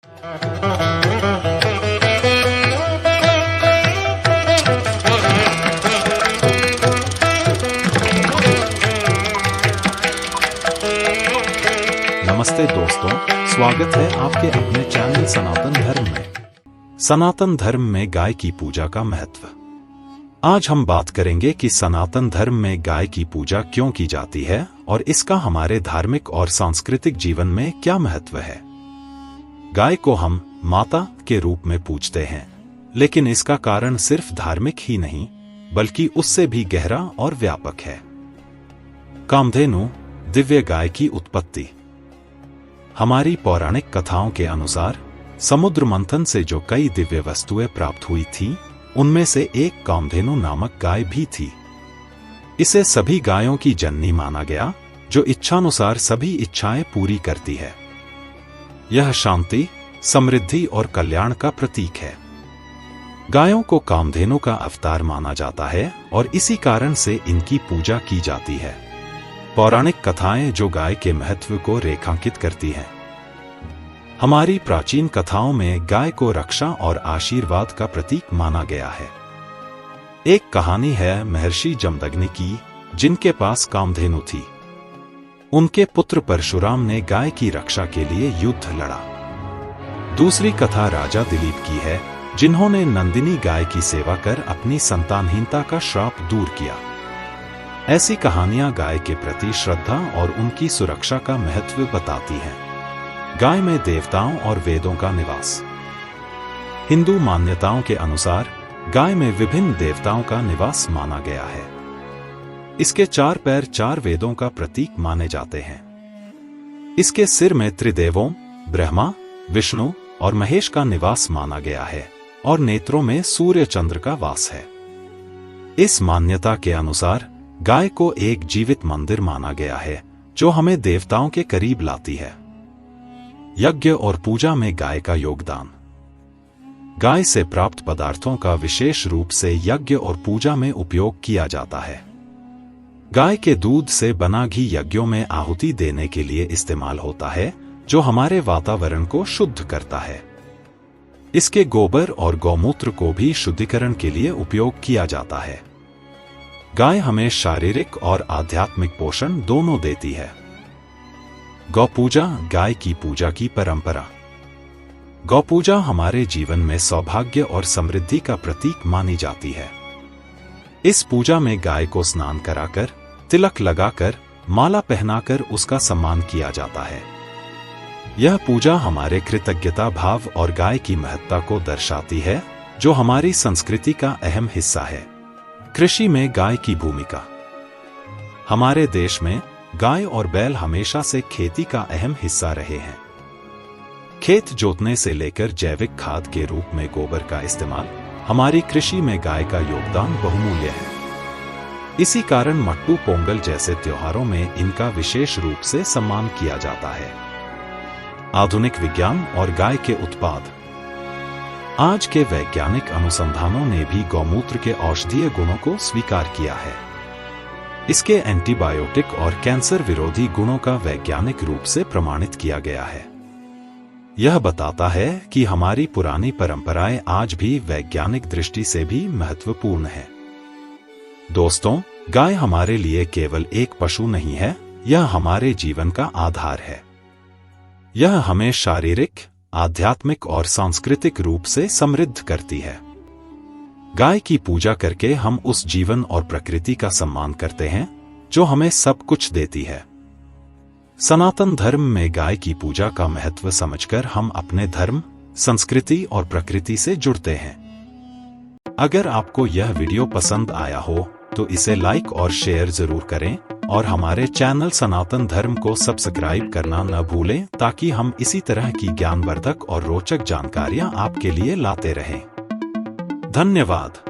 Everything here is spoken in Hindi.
नमस्ते दोस्तों, स्वागत है आपके अपने चैनल सनातन धर्म में। सनातन धर्म में गाय की पूजा का महत्व। आज हम बात करेंगे कि सनातन धर्म में गाय की पूजा क्यों की जाती है और इसका हमारे धार्मिक और सांस्कृतिक जीवन में क्या महत्व है। गाय को हम माता के रूप में पूजते हैं, लेकिन इसका कारण सिर्फ धार्मिक ही नहीं बल्कि उससे भी गहरा और व्यापक है। कामधेनु, दिव्य गाय की उत्पत्ति। हमारी पौराणिक कथाओं के अनुसार समुद्र मंथन से जो कई दिव्य वस्तुएं प्राप्त हुई थीं, उनमें से एक कामधेनु नामक गाय भी थी। इसे सभी गायों की जननी माना गया, जो इच्छानुसार सभी इच्छाएं पूरी करती है। यह शांति, समृद्धि और कल्याण का प्रतीक है। गायों को कामधेनु का अवतार माना जाता है और इसी कारण से इनकी पूजा की जाती है। पौराणिक कथाएं जो गाय के महत्व को रेखांकित करती हैं। हमारी प्राचीन कथाओं में गाय को रक्षा और आशीर्वाद का प्रतीक माना गया है। एक कहानी है महर्षि जमदग्नि की, जिनके पास कामधेनु थी। उनके पुत्र परशुराम ने गाय की रक्षा के लिए युद्ध लड़ा। दूसरी कथा राजा दिलीप की है, जिन्होंने नंदिनी गाय की सेवा कर अपनी संतानहीनता का श्राप दूर किया। ऐसी कहानियां गाय के प्रति श्रद्धा और उनकी सुरक्षा का महत्व बताती हैं। गाय में देवताओं और वेदों का निवास। हिंदू मान्यताओं के अनुसार गाय में विभिन्न देवताओं का निवास माना गया है। इसके 4 पैर 4 वेदों का प्रतीक माने जाते हैं। इसके सिर में त्रिदेवों ब्रह्मा, विष्णु और महेश का निवास माना गया है और नेत्रों में सूर्य चंद्र का वास है। इस मान्यता के अनुसार गाय को एक जीवित मंदिर माना गया है, जो हमें देवताओं के करीब लाती है। यज्ञ और पूजा में गाय का योगदान। गाय से प्राप्त पदार्थों का विशेष रूप से यज्ञ और पूजा में उपयोग किया जाता है। गाय के दूध से बना घी यज्ञों में आहुति देने के लिए इस्तेमाल होता है, जो हमारे वातावरण को शुद्ध करता है। इसके गोबर और गौमूत्र को भी शुद्धिकरण के लिए उपयोग किया जाता है। गाय हमें शारीरिक और आध्यात्मिक पोषण दोनों देती है। गौपूजा, गाय की पूजा की परंपरा। गौपूजा हमारे जीवन में सौभाग्य और समृद्धि का प्रतीक मानी जाती है। इस पूजा में गाय को स्नान कराकर, तिलक लगाकर, माला पहनाकर उसका सम्मान किया जाता है। यह पूजा हमारे कृतज्ञता भाव और गाय की महत्ता को दर्शाती है, जो हमारी संस्कृति का अहम हिस्सा है। कृषि में गाय की भूमिका। हमारे देश में गाय और बैल हमेशा से खेती का अहम हिस्सा रहे हैं। खेत जोतने से लेकर जैविक खाद के रूप में गोबर का इस्तेमाल, हमारी कृषि में गाय का योगदान बहुमूल्य है। इसी कारण मट्टू पोंगल जैसे त्योहारों में इनका विशेष रूप से सम्मान किया जाता है। आधुनिक विज्ञान और गाय के उत्पाद। आज के वैज्ञानिक अनुसंधानों ने भी गौमूत्र के औषधीय गुणों को स्वीकार किया है। इसके एंटीबायोटिक और कैंसर विरोधी गुणों का वैज्ञानिक रूप से प्रमाणित किया गया है। यह बताता है कि हमारी पुरानी परंपराएं आज भी वैज्ञानिक दृष्टि से भी महत्वपूर्ण है। दोस्तों, गाय हमारे लिए केवल एक पशु नहीं है, यह हमारे जीवन का आधार है। यह हमें शारीरिक, आध्यात्मिक और सांस्कृतिक रूप से समृद्ध करती है। गाय की पूजा करके हम उस जीवन और प्रकृति का सम्मान करते हैं, जो हमें सब कुछ देती है। सनातन धर्म में गाय की पूजा का महत्व समझकर हम अपने धर्म, संस्कृति और प्रकृति से जुड़ते हैं। अगर आपको यह वीडियो पसंद आया हो तो इसे लाइक और शेयर जरूर करें और हमारे चैनल सनातन धर्म को सब्सक्राइब करना न भूलें, ताकि हम इसी तरह की ज्ञानवर्धक और रोचक जानकारियां आपके लिए लाते रहें। धन्यवाद।